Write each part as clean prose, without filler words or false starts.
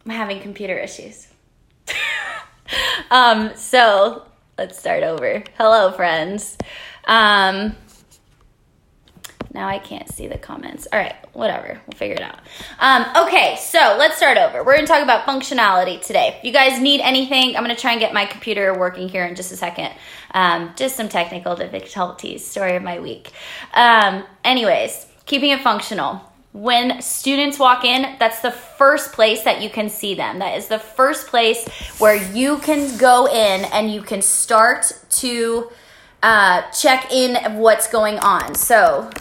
I'm having computer issues. So let's start over. Hello, friends. Now I can't see the comments. All right, whatever. We'll figure it out. Okay, so let's start over. We're going to talk about functionality today. If you guys need anything, I'm going to try and get my computer working here in just a second. Just some technical difficulties. Story of my week. Anyways, keeping it functional. When students walk in, that's the first place that you can see them. That is the first place where you can go in and you can start to check in of what's going on. So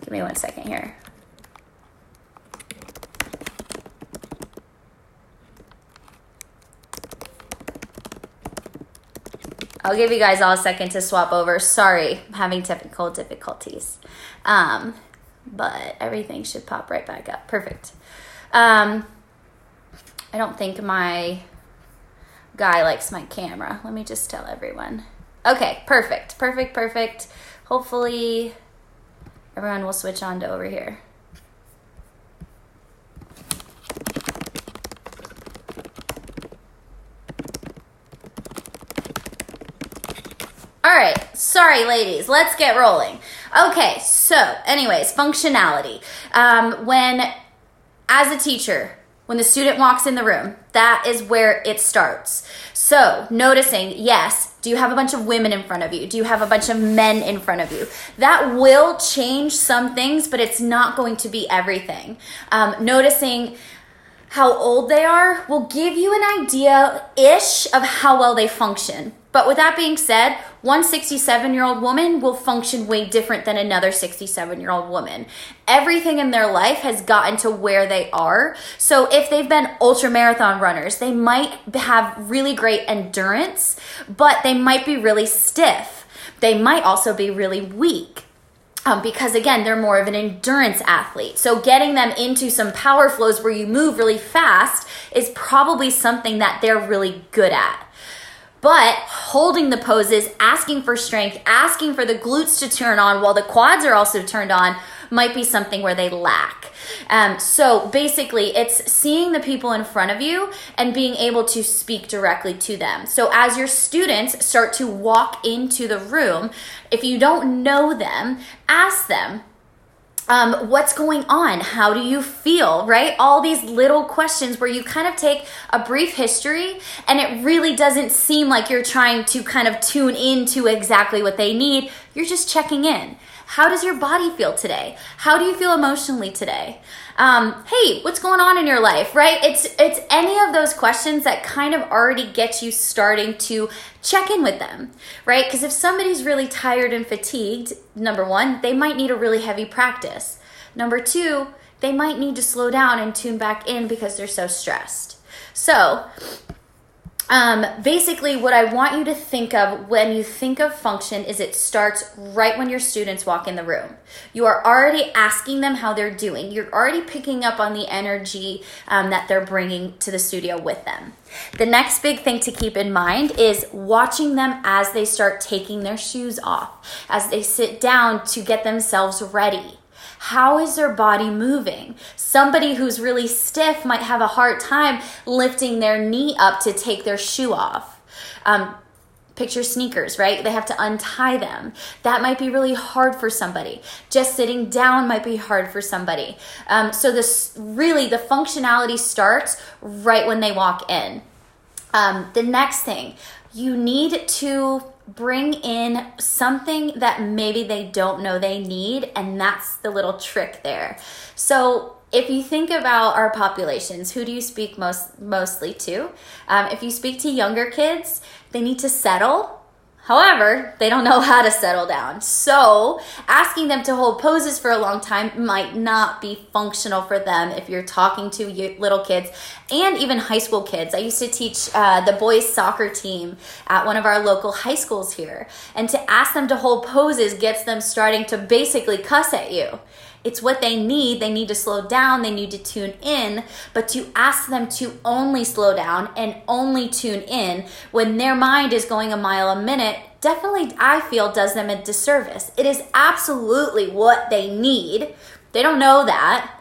give me 1 second here. I'll give you guys all a second to swap over. Sorry, I'm having technical difficulties. But everything should pop right back up. Perfect. I don't think my guy likes my camera. Let me just tell everyone. Okay, perfect. Hopefully everyone will switch on to over here. All right, sorry ladies, let's get rolling. Okay, so anyways, functionality. As a teacher, when the student walks in the room, that is where it starts. So noticing, yes, do you have a bunch of women in front of you? Do you have a bunch of men in front of you? That will change some things, but it's not going to be everything. Noticing how old they are will give you an idea-ish of how well they function. But with that being said, one 67-year-old woman will function way different than another 67-year-old woman. Everything in their life has gotten to where they are. So if they've been ultra marathon runners, they might have really great endurance, but they might be really stiff. They might also be really weak. Because again, they're more of an endurance athlete. So getting them into some power flows where you move really fast is probably something that they're really good at. But holding the poses, asking for strength, asking for the glutes to turn on while the quads are also turned on might be something where they lack. So basically, it's seeing the people in front of you and being able to speak directly to them. So as your students start to walk into the room, if you don't know them, ask them, what's going on? How do you feel, right? All these little questions where you kind of take a brief history and it really doesn't seem like you're trying to kind of tune into exactly what they need. You're just checking in. How does your body feel today? How do you feel emotionally today? Hey, what's going on in your life, right? It's any of those questions that kind of already get you starting to check in with them, right? Because if somebody's really tired and fatigued, number one, they might need a really heavy practice. Number two, they might need to slow down and tune back in because they're so stressed. So basically what I want you to think of when you think of function is it starts right when your students walk in the room. You are already asking them how they're doing. You're already picking up on the energy that they're bringing to the studio with them. The next big thing to keep in mind is watching them as they start taking their shoes off, as they sit down to get themselves ready. How is their body moving? Somebody who's really stiff might have a hard time lifting their knee up to take their shoe off. Picture sneakers, right? They have to untie them. That might be really hard for somebody. Just sitting down might be hard for somebody. So the functionality starts right when they walk in. The next thing, you need to bring in something that maybe they don't know they need, and that's the little trick there. So if you think about our populations, who do you speak mostly to? If you speak to younger kids, they need to settle. However, they don't know how to settle down. So asking them to hold poses for a long time might not be functional for them if you're talking to little kids and even high school kids. I used to teach the boys soccer team at one of our local high schools here. And to ask them to hold poses gets them starting to basically cuss at you. It's what they need. They need to slow down. They need to tune in. But to ask them to only slow down and only tune in when their mind is going a mile a minute, definitely, I feel, does them a disservice. It is absolutely what they need. They don't know that.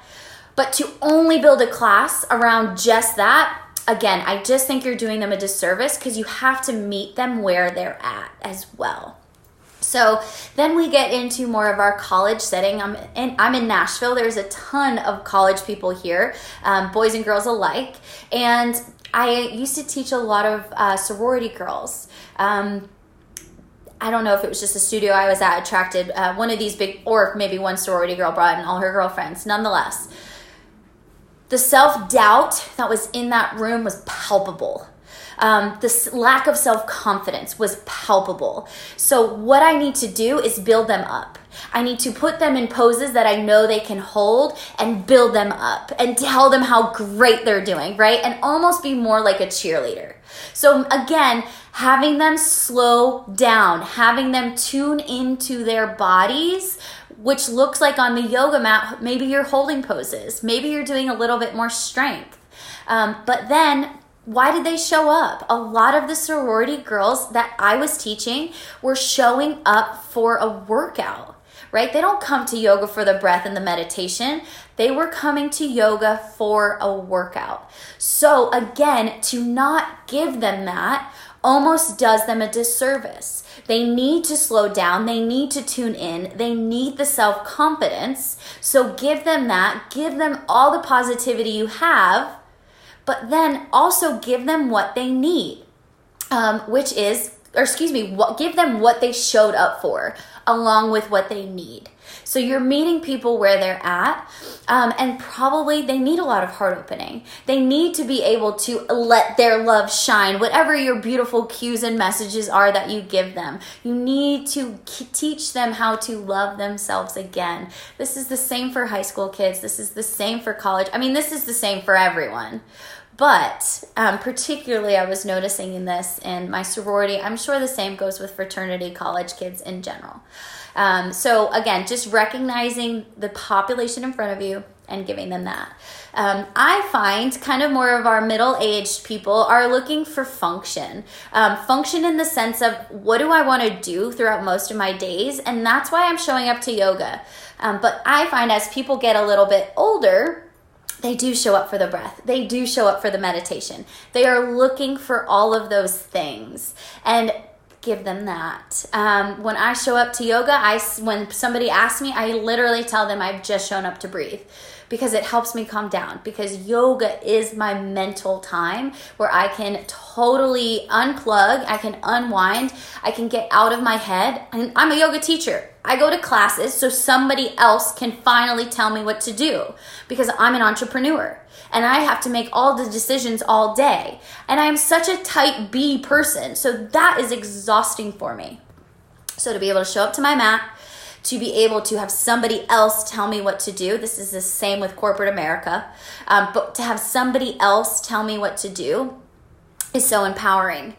But to only build a class around just that, again, I just think you're doing them a disservice because you have to meet them where they're at as well. So then we get into more of our college setting. I'm in Nashville. There's a ton of college people here, boys and girls alike. And I used to teach a lot of sorority girls. I don't know if it was just the studio I was at attracted one of these big, or maybe one sorority girl brought in all her girlfriends. Nonetheless, the self-doubt that was in that room was palpable. This lack of self-confidence was palpable. So what I need to do is build them up. I need to put them in poses that I know they can hold and build them up and tell them how great they're doing, right? And almost be more like a cheerleader. So again, having them slow down, having them tune into their bodies, which looks like on the yoga mat, maybe you're holding poses, maybe you're doing a little bit more strength. But then why did they show up? A lot of the sorority girls that I was teaching were showing up for a workout, right? They don't come to yoga for the breath and the meditation. They were coming to yoga for a workout. So again, to not give them that almost does them a disservice. They need to slow down. They need to tune in. They need the self-confidence. So give them that. Give them all the positivity you have, but then also give them what they need, give them what they showed up for along with what they need. So you're meeting people where they're at, and probably they need a lot of heart opening. They need to be able to let their love shine, whatever your beautiful cues and messages are that you give them. You need to teach them how to love themselves again. This is the same for high school kids. This is the same for college. I mean, this is the same for everyone. But particularly I was noticing in this in my sorority. I'm sure the same goes with fraternity college kids in general. So again, just recognizing the population in front of you and giving them that. I find kind of more of our middle-aged people are looking for function. Function in the sense of what do I want to do throughout most of my days? And that's why I'm showing up to yoga. But I find as people get a little bit older, they do show up for the breath. They do show up for the meditation. They are looking for all of those things. And give them that. When I show up to yoga, when somebody asks me, I literally tell them I've just shown up to breathe, because it helps me calm down, because yoga is my mental time where I can totally unplug, I can unwind, I can get out of my head. And I'm a yoga teacher. I go to classes so somebody else can finally tell me what to do, because I'm an entrepreneur and I have to make all the decisions all day. And I am such a type B person, so that is exhausting for me. So to be able to show up to my mat, to be able to have somebody else tell me what to do. This is the same with corporate America. But to have somebody else tell me what to do is so empowering.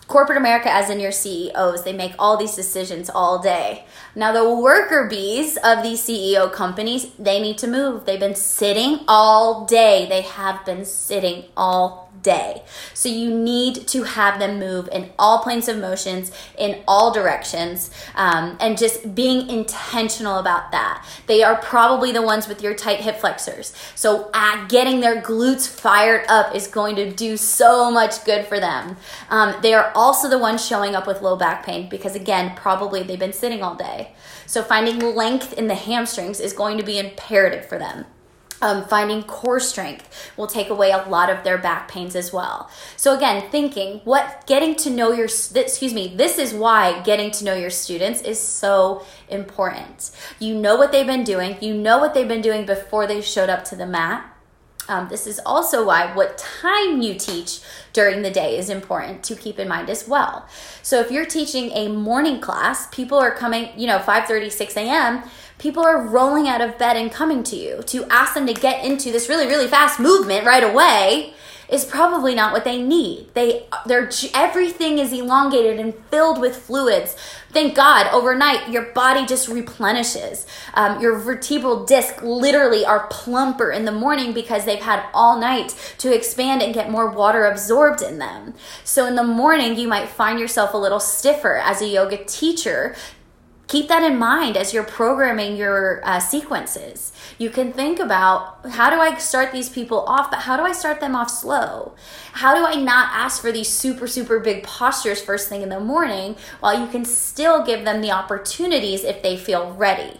Corporate America, as in your CEOs, they make all these decisions all day. Now the worker bees of these CEO companies, they need to move. They've been sitting all day. They have been sitting all day. So you need to have them move in all planes of motions, in all directions, and just being intentional about that. They are probably the ones with your tight hip flexors. So getting their glutes fired up is going to do so much good for them. They are also the ones showing up with low back pain because, again, probably they've been sitting all day. So finding length in the hamstrings is going to be imperative for them. Finding core strength will take away a lot of their back pains as well. So again, thinking this is why getting to know your students is so important. You know what they've been doing. You know what they've been doing before they showed up to the mat. This is also why what time you teach during the day is important to keep in mind as well. So if you're teaching a morning class, people are coming, 5:30, 6 a.m., people are rolling out of bed and coming to you. To ask them to get into this really, really fast movement right away is probably not what they need. Everything is elongated and filled with fluids. Thank God, overnight, your body just replenishes. Your vertebral disc literally are plumper in the morning because they've had all night to expand and get more water absorbed in them. So in the morning, you might find yourself a little stiffer as a yoga teacher. keep that in mind as you're programming your sequences. You can think about, how do I start these people off, but how do I start them off slow? How do I not ask for these super, super big postures first thing in the morning while you can still give them the opportunities if they feel ready?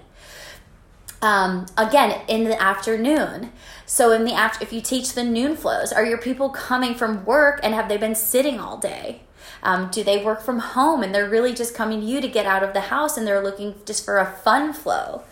Again, in the afternoon. So if you teach the noon flows, are your people coming from work and have they been sitting all day? Do they work from home and they're really just coming to you to get out of the house and they're looking just for a fun flow?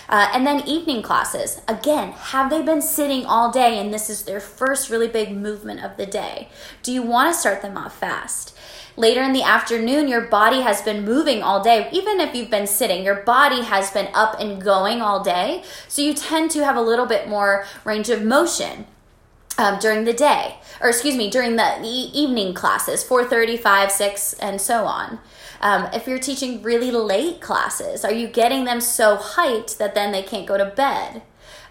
And then evening classes. Again, have they been sitting all day and this is their first really big movement of the day? Do you want to start them off fast? Later in the afternoon, your body has been moving all day. Even if you've been sitting, your body has been up and going all day. So you tend to have a little bit more range of motion during the day, during the evening classes, 4:30, 5, 6, and so on. If you're teaching really late classes, are you getting them so hyped that then they can't go to bed?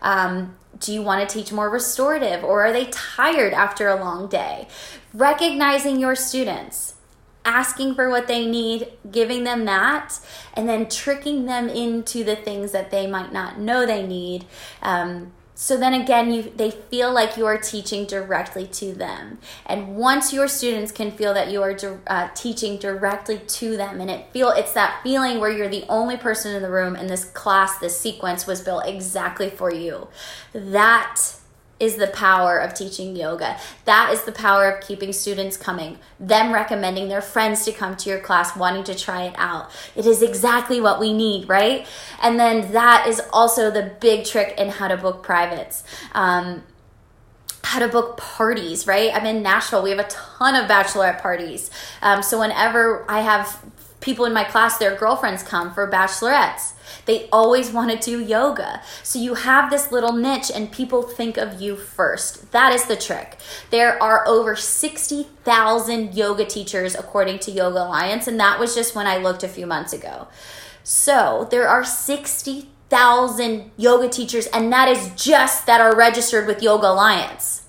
Do you want to teach more restorative, or are they tired after a long day? Recognizing your students, asking for what they need, giving them that, and then tricking them into the things that they might not know they need. So then again, they feel like you are teaching directly to them. And once your students can feel that you are teaching directly to them, and it's that feeling where you're the only person in the room, and this class, this sequence was built exactly for you. That is the power of teaching yoga. That is the power of keeping students coming, them recommending their friends to come to your class, wanting to try it out. It is exactly what we need, right? And then that is also the big trick in how to book privates. How to book parties, right? I'm in Nashville. We have a ton of bachelorette parties. So whenever I have people in my class, their girlfriends come for bachelorettes. They always want to do yoga. So you have this little niche and people think of you first. That is the trick. There are over 60,000 yoga teachers according to Yoga Alliance, and that was just when I looked a few months ago. So there are 60,000 yoga teachers, and that is just that are registered with Yoga Alliance.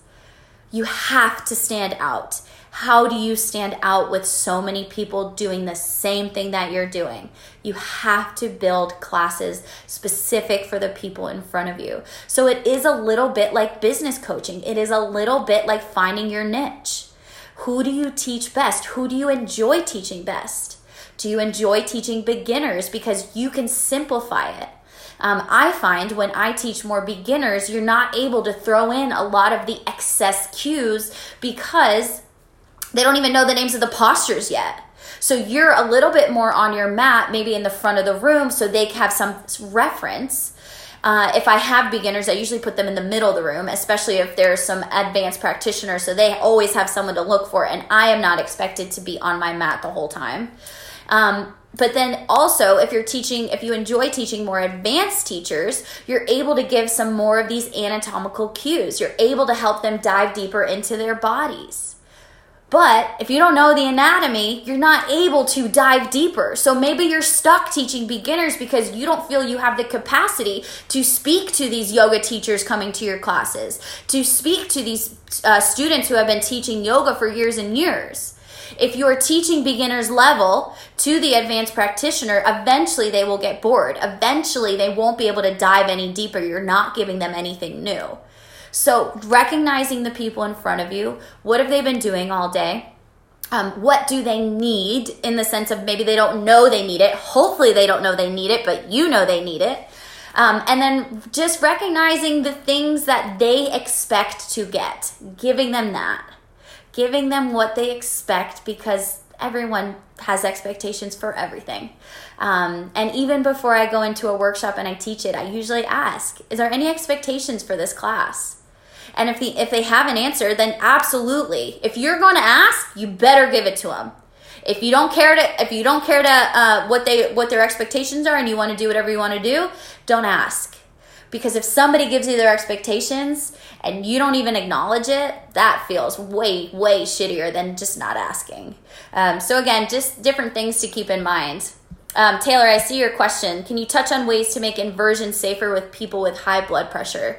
You have to stand out. How do you stand out with so many people doing the same thing that you're doing? You have to build classes specific for the people in front of you. So it is a little bit like business coaching. It is a little bit like finding your niche. Who do you teach best? Who do you enjoy teaching best? Do you enjoy teaching beginners because you can simplify it? I find when I teach more beginners, you're not able to throw in a lot of the excess cues because they don't even know the names of the postures yet. So you're a little bit more on your mat, maybe in the front of the room, so they have some reference. If I have beginners, I usually put them in the middle of the room, especially if there's some advanced practitioners, so they always have someone to look for, and I am not expected to be on my mat the whole time. But then also, if you enjoy teaching more advanced teachers, you're able to give some more of these anatomical cues. You're able to help them dive deeper into their bodies. But if you don't know the anatomy, you're not able to dive deeper. So maybe you're stuck teaching beginners because you don't feel you have the capacity to speak to these yoga teachers coming to your classes, to speak to these students who have been teaching yoga for years and years. If you're teaching beginners level to the advanced practitioner, eventually they will get bored. Eventually they won't be able to dive any deeper. You're not giving them anything new. So recognizing the people in front of you, what have they been doing all day? What do they need in the sense of maybe they don't know they need it. Hopefully they don't know they need it, but you know they need it. And then just recognizing the things that they expect to get, giving them that. Giving them what they expect, because everyone has expectations for everything. And even before I go into a workshop and I teach it, I usually ask, is there any expectations for this class? And if they have an answer, then absolutely. If you're going to ask, you better give it to them. If you don't care what their expectations are and you want to do whatever you want to do, don't ask. Because if somebody gives you their expectations and you don't even acknowledge it, that feels way, way shittier than just not asking. So again, just different things to keep in mind. Taylor, I see your question. Can you touch on ways to make inversions safer with people with high blood pressure?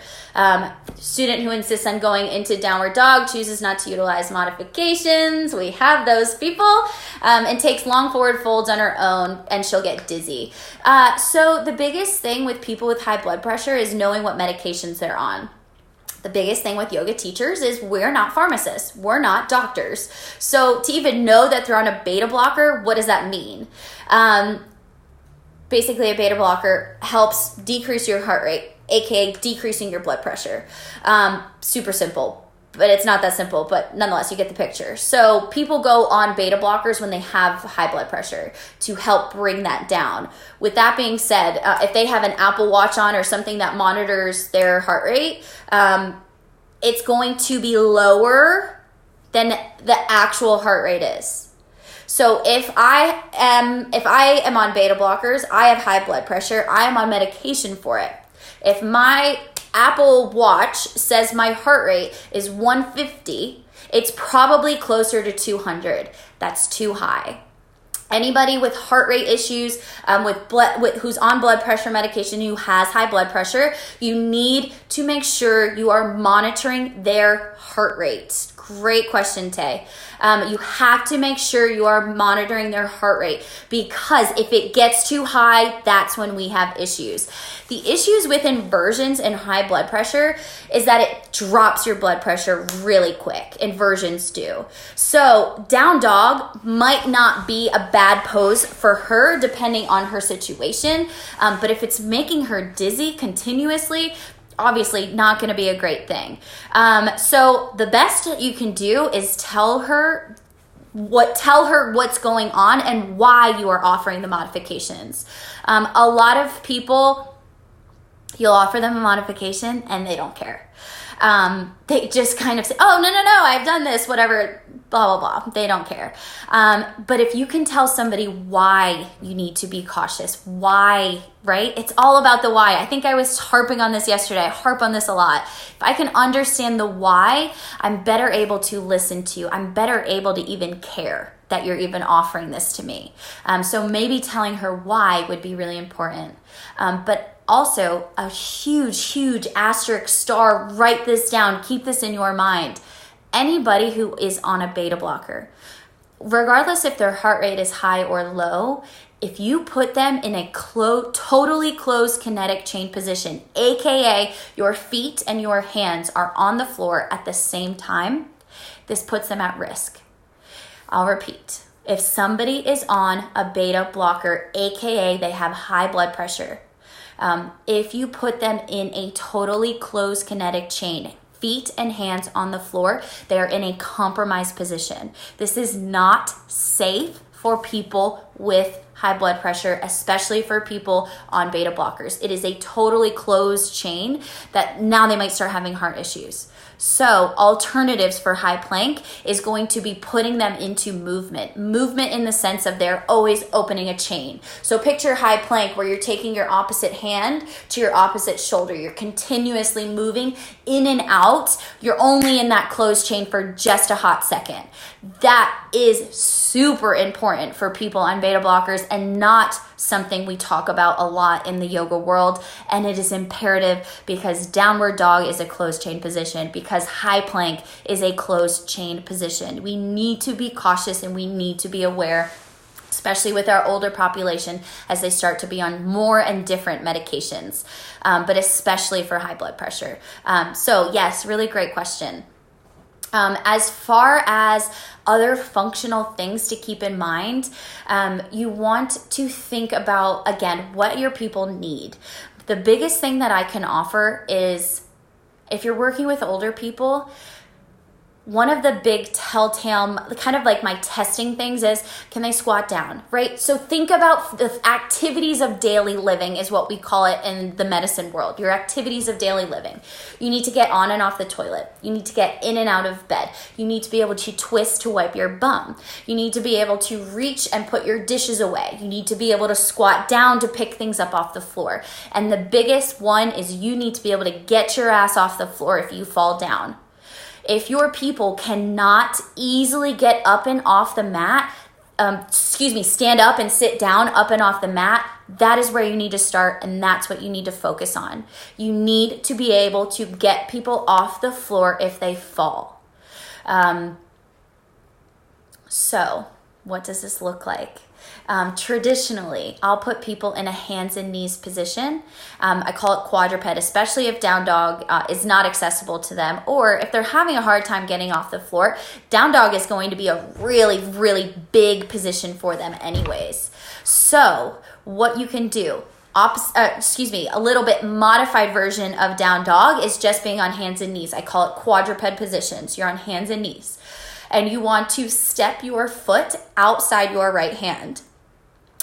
Student who insists on going into downward dog chooses not to utilize modifications. We have those people. And takes long forward folds on her own, and she'll get dizzy. So the biggest thing with people with high blood pressure is knowing what medications they're on. The biggest thing with yoga teachers is we're not pharmacists. We're not doctors. So to even know that they're on a beta blocker, what does that mean? Basically, a beta blocker helps decrease your heart rate, aka decreasing your blood pressure. Super simple, but it's not that simple, but nonetheless, you get the picture. So people go on beta blockers when they have high blood pressure to help bring that down. With that being said, if they have an Apple Watch on or something that monitors their heart rate, it's going to be lower than the actual heart rate is. So if I am on beta blockers, I have high blood pressure, I am on medication for it. If my Apple Watch says my heart rate is 150, it's probably closer to 200. That's too high. Anybody with heart rate issues, who's on blood pressure medication, who has high blood pressure, you need to make sure you are monitoring their heart rate. Great question, Tay. You have to make sure you are monitoring their heart rate, because if it gets too high, that's when we have issues. The issues with inversions and high blood pressure is that it drops your blood pressure really quick. Inversions do. So down dog might not be a bad pose for her depending on her situation, but if it's making her dizzy continuously, obviously not going to be a great thing. So the best that you can do is tell her what's going on and why you are offering the modifications. A lot of people, you'll offer them a modification and they don't care. They just kind of say, oh, no, I've done this, whatever, blah, blah, blah. They don't care. But if you can tell somebody why you need to be cautious, why, right? It's all about the why. I think I was harping on this yesterday. I harp on this a lot. If I can understand the why, I'm better able to listen to you. I'm better able to even care that you're even offering this to me. So maybe telling her why would be really important. But also, a huge asterisk star, write this down, keep this in your mind. Anybody who is on a beta blocker, regardless if their heart rate is high or low, if you put them in a totally closed kinetic chain position, aka your feet and your hands are on the floor at the same time, this puts them at risk. I'll repeat. If somebody is on a beta blocker, aka they have high blood pressure, if you put them in a totally closed kinetic chain, feet and hands on the floor, they are in a compromised position. This is not safe for people with high blood pressure, especially for people on beta blockers. It is a totally closed chain that now they might start having heart issues. So alternatives for high plank is going to be putting them into movement in the sense of they're always opening a chain. So picture high plank where you're taking your opposite hand to your opposite shoulder. You're continuously moving in and out. You're only in that closed chain for just a hot second. That is super important for people on beta blockers and not something we talk about a lot in the yoga world. And it is imperative because downward dog is a closed chain position, because high plank is a closed chain position. We need to be cautious and we need to be aware, especially with our older population as they start to be on more and different medications, but especially for high blood pressure. So yes, really great question. As far as other functional things to keep in mind, you want to think about, again, what your people need. The biggest thing that I can offer is, if you're working with older people, one of the big telltale, kind of like my testing things is, can they squat down, right? So think about the activities of daily living is what we call it in the medicine world, your activities of daily living. You need to get on and off the toilet. You need to get in and out of bed. You need to be able to twist to wipe your bum. You need to be able to reach and put your dishes away. You need to be able to squat down to pick things up off the floor. And the biggest one is you need to be able to get your ass off the floor if you fall down. If your people cannot easily get up and off the mat, stand up and sit down, up and off the mat, that is where you need to start, and that's what you need to focus on. You need to be able to get people off the floor if they fall. So what does this look like? Traditionally, I'll put people in a hands and knees position. I call it quadruped, especially if down dog is not accessible to them, or if they're having a hard time getting off the floor. Down dog is going to be a really, really big position for them anyways. So what you can do, a little bit modified version of down dog is just being on hands and knees. I call it quadruped positions. You're on hands and knees, and you want to step your foot outside your right hand.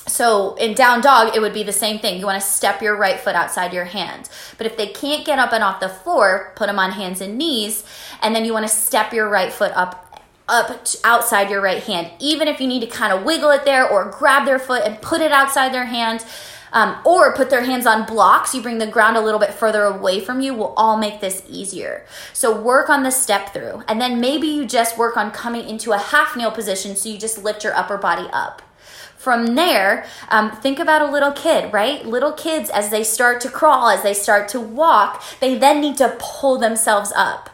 So in down dog, it would be the same thing. You want to step your right foot outside your hand. But if they can't get up and off the floor, put them on hands and knees, and then you want to step your right foot up outside your right hand. Even if you need to kind of wiggle it there or grab their foot and put it outside their hand, or put their hands on blocks, you bring the ground a little bit further away from you, will all make this easier. So work on the step through, and then maybe you just work on coming into a half kneel position, so you just lift your upper body up. From there, think about a little kid, right? Little kids, as they start to crawl, as they start to walk, they then need to pull themselves up.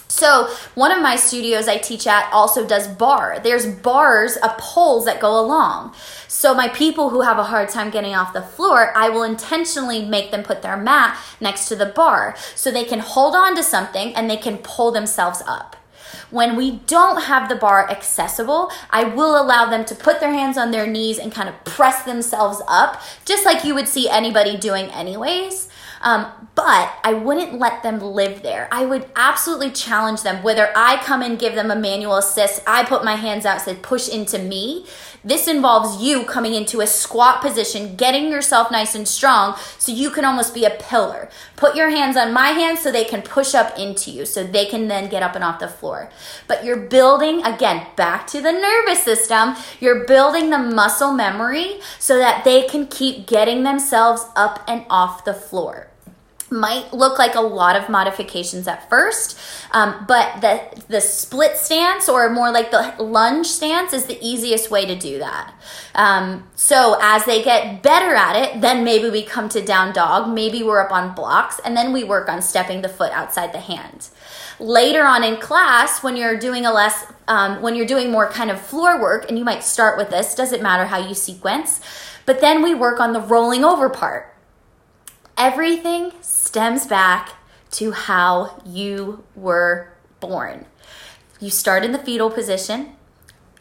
So one of my studios I teach at also does bar. There's bars of poles that go along. So my people who have a hard time getting off the floor, I will intentionally make them put their mat next to the bar so they can hold on to something and they can pull themselves up. When we don't have the bar accessible, I will allow them to put their hands on their knees and kind of press themselves up, just like you would see anybody doing anyways. But I wouldn't let them live there. I would absolutely challenge them, whether I come and give them a manual assist, I put my hands out, say push into me. This involves you coming into a squat position, getting yourself nice and strong so you can almost be a pillar. Put your hands on my hands so they can push up into you, so they can then get up and off the floor. But you're building, again, back to the nervous system, you're building the muscle memory so that they can keep getting themselves up and off the floor. Might look like a lot of modifications at first, but the split stance, or more like the lunge stance, is the easiest way to do that. So as they get better at it, then maybe we come to down dog, maybe we're up on blocks, and then we work on stepping the foot outside the hand. Later on in class, when you're doing when you're doing more kind of floor work, and you might start with this, doesn't matter how you sequence, but then we work on the rolling over part. Everything stems back to how you were born. You start in the fetal position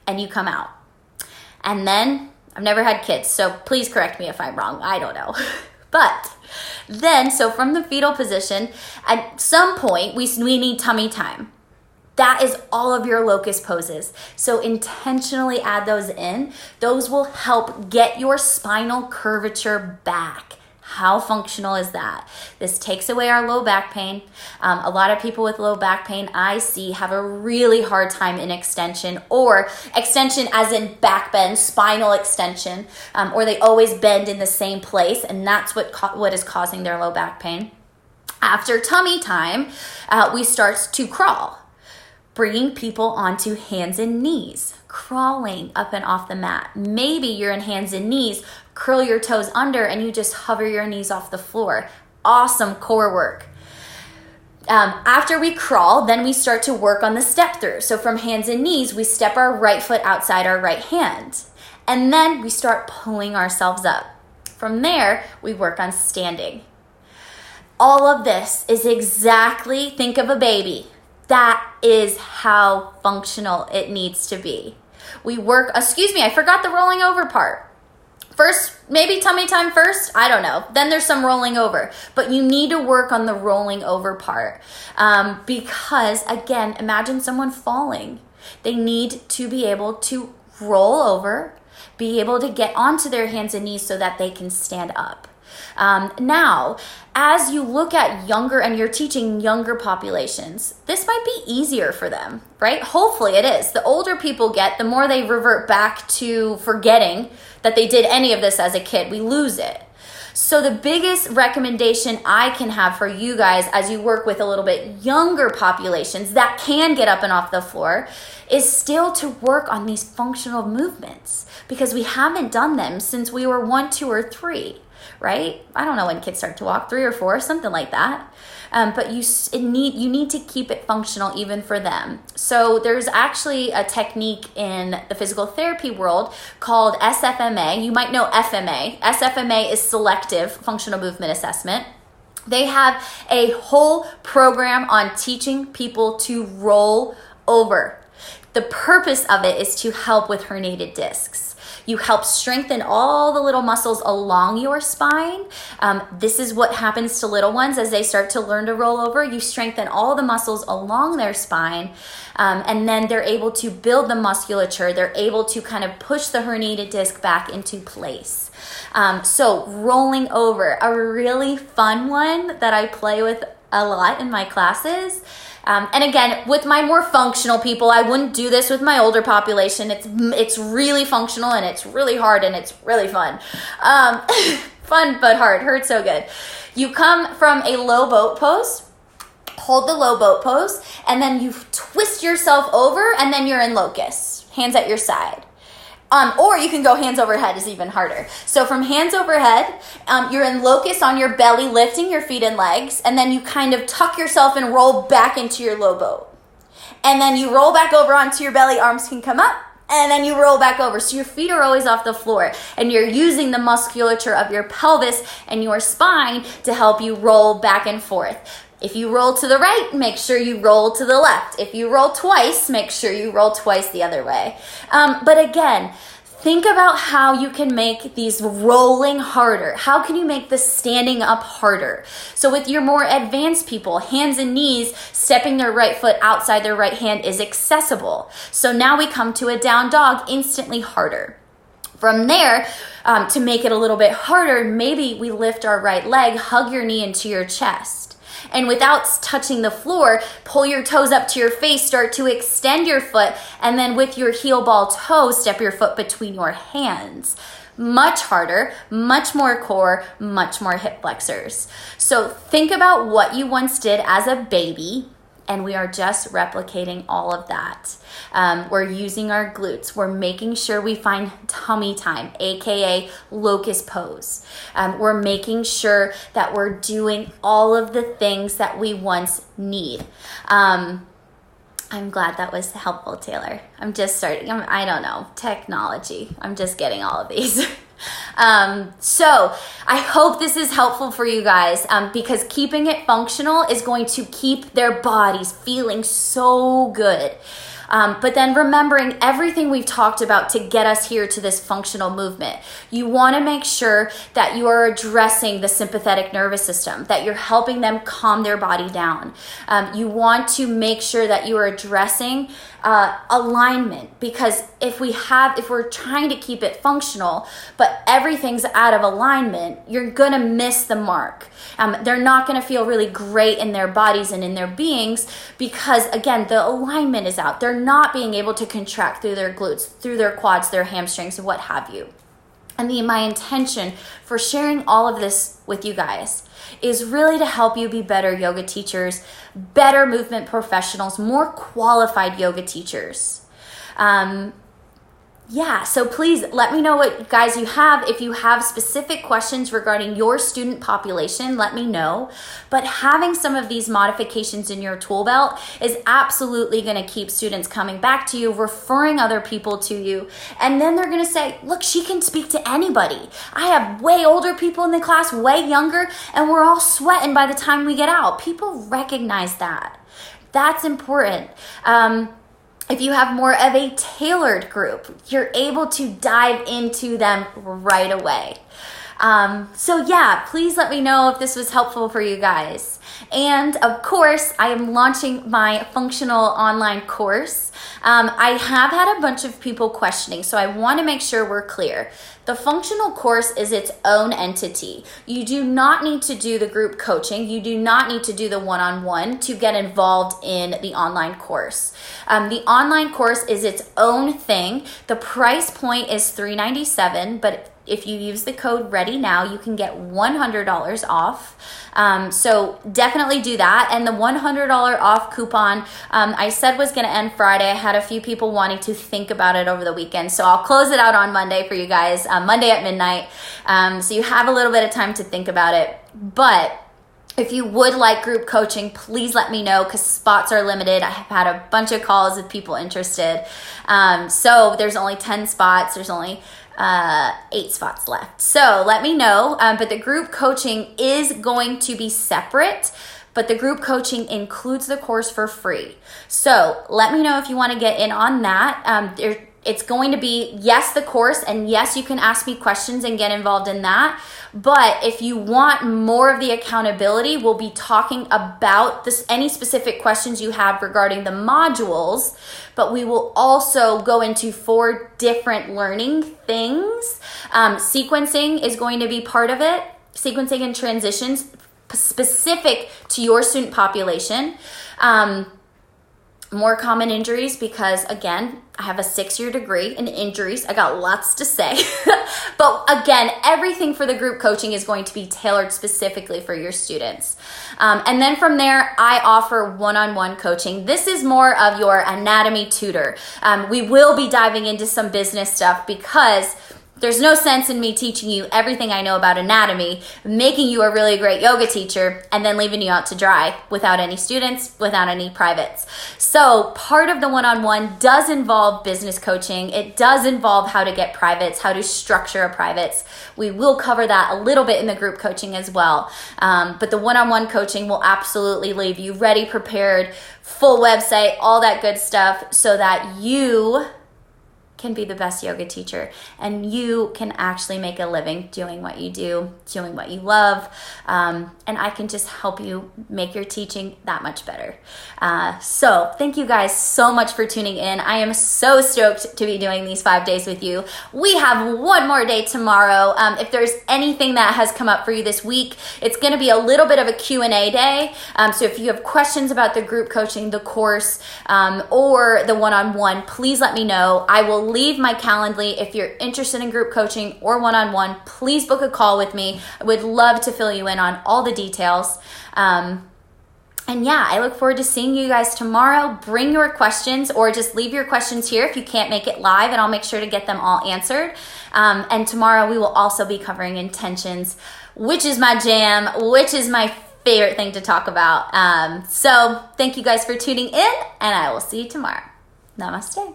and you come out. And then, I've never had kids, so please correct me if I'm wrong. I don't know. But then, so from the fetal position, at some point, we need tummy time. That is all of your locust poses. So intentionally add those in. Those will help get your spinal curvature back. How functional is that? This takes away our low back pain. A lot of people with low back pain I see have a really hard time in extension, or extension as in back bend, spinal extension, or they always bend in the same place, and that's what is causing their low back pain. After tummy time, we start to crawl, bringing people onto hands and knees, crawling up and off the mat. Maybe you're in hands and knees, curl your toes under, and you just hover your knees off the floor. Awesome core work. After we crawl, then we start to work on the step through. So from hands and knees, we step our right foot outside our right hand. And then we start pulling ourselves up. From there, we work on standing. All of this is exactly, think of a baby. That is how functional it needs to be. We work, I forgot the rolling over part. First, maybe tummy time first, I don't know. Then there's some rolling over. But you need to work on the rolling over part. Because, again, imagine someone falling. They need to be able to roll over, be able to get onto their hands and knees so that they can stand up. Now, as you look at younger, and you're teaching younger populations, this might be easier for them, right? Hopefully it is. The older people get, the more they revert back to forgetting that they did any of this as a kid. We lose it. So the biggest recommendation I can have for you guys as you work with a little bit younger populations that can get up and off the floor is still to work on these functional movements, because we haven't done them since we were 1, 2, or 3, right? I don't know when kids start to walk, 3 or 4, something like that. But you need to keep it functional even for them. So there's actually a technique in the physical therapy world called SFMA. You might know FMA. SFMA is selective functional movement assessment. They have a whole program on teaching people to roll over. The purpose of it is to help with herniated discs. You help strengthen all the little muscles along your spine. This is what happens to little ones as they start to learn to roll over. You strengthen all the muscles along their spine, and then they're able to build the musculature. They're able to kind of push the herniated disc back into place. So rolling over, a really fun one that I play with a lot in my classes. And again, with my more functional people, I wouldn't do this with my older population. It's really functional, and it's really hard, and it's really fun. Fun but hard, hurts so good. You come from a low boat pose, hold the low boat pose, and then you twist yourself over, and then you're in locust, hands at your side. Or you can go hands overhead, is even harder. So from hands overhead, you're in locust on your belly, lifting your feet and legs, and then you kind of tuck yourself and roll back into your low boat. And then you roll back over onto your belly, arms can come up, and then you roll back over. So your feet are always off the floor, and you're using the musculature of your pelvis and your spine to help you roll back and forth. If you roll to the right, make sure you roll to the left. If you roll twice, make sure you roll twice the other way. But again, think about how you can make these rolling harder. How can you make the standing up harder? So with your more advanced people, hands and knees, stepping their right foot outside their right hand is accessible. So now we come to a down dog, instantly harder. From there, to make it a little bit harder, maybe we lift our right leg, hug your knee into your chest. And without touching the floor, pull your toes up to your face, start to extend your foot, and then with your heel ball toe, step your foot between your hands. Much harder, much more core, much more hip flexors. So think about what you once did as a baby, and we are just replicating all of that. We're using our glutes. We're making sure we find tummy time, AKA locust pose. We're making sure that we're doing all of the things that we once need. I'm glad that was helpful, Taylor. I'm just starting, I don't know, technology. I'm just getting all of these. So I hope this is helpful for you guys, because keeping it functional is going to keep their bodies feeling so good. But then remembering everything we've talked about to get us here to this functional movement. You want to make sure that you are addressing the sympathetic nervous system, that you're helping them calm their body down. You want to make sure that you are addressing alignment, because if we're trying to keep it functional, but everything's out of alignment, you're going to miss the mark. They're not going to feel really great in their bodies and in their beings, because again, the alignment is out. They're not being able to contract through their glutes, through their quads, their hamstrings, and what have you. And my intention for sharing all of this with you guys is really to help you be better yoga teachers, better movement professionals, more qualified yoga teachers. So please let me know what guys you have. If you have specific questions regarding your student population, let me know. But having some of these modifications in your tool belt is absolutely going to keep students coming back to you, referring other people to you. And then they're going to say, look, she can speak to anybody. I have way older people in the class, way younger, and we're all sweating by the time we get out. People recognize that. That's important. If you have more of a tailored group, you're able to dive into them right away. Please let me know if this was helpful for you guys. And of course, I am launching my functional online course. I have had a bunch of people questioning, so I want to make sure we're clear. The functional course is its own entity. You do not need to do the group coaching. You do not need to do the one-on-one to get involved in the online course. The online course is its own thing. The price point is $397, but if you use the code READY now, you can get $100 off. So definitely do that. And the $100 off coupon, I said was going to end Friday. I had a few people wanting to think about it over the weekend. So I'll close it out on Monday for you guys, Monday at midnight. So you have a little bit of time to think about it. But if you would like group coaching, please let me know because spots are limited. I have had a bunch of calls with people interested. So there's only 10 spots. There's only 8 spots left. So let me know. But the group coaching is going to be separate, but the group coaching includes the course for free. So let me know if you want to get in on that. It's going to be, yes, the course, and yes, you can ask me questions and get involved in that. But if you want more of the accountability, we'll be talking about any specific questions you have regarding the modules, but we will also go into 4 different learning things. Sequencing is going to be part of it, sequencing and transitions specific to your student population. More common injuries because, again, I have a 6-year degree in injuries. I got lots to say. But again, everything for the group coaching is going to be tailored specifically for your students. And then from there, I offer one-on-one coaching. This is more of your anatomy tutor. We will be diving into some business stuff because there's no sense in me teaching you everything I know about anatomy, making you a really great yoga teacher, and then leaving you out to dry without any students, without any privates. So part of the one-on-one does involve business coaching. It does involve how to get privates, how to structure a privates. We will cover that a little bit in the group coaching as well. But the one-on-one coaching will absolutely leave you ready, prepared, full website, all that good stuff so that you can be the best yoga teacher and you can actually make a living doing what you do, doing what you love, and I can just help you make your teaching that much better. So thank you guys so much for tuning in. I am so stoked to be doing these 5 days with you. We have one more day tomorrow. If there's anything that has come up for you this week, it's going to be a little bit of a Q&A day. So if you have questions about the group coaching, the course, or the one-on-one, please let me know. I will leave my Calendly. If you're interested in group coaching or one-on-one, please book a call with me. I would love to fill you in on all the details. And yeah, I look forward to seeing you guys tomorrow. Bring your questions or just leave your questions here if you can't make it live, and I'll make sure to get them all answered. And tomorrow we will also be covering intentions, which is my jam, which is my favorite thing to talk about. So thank you guys for tuning in, and I will see you tomorrow. Namaste.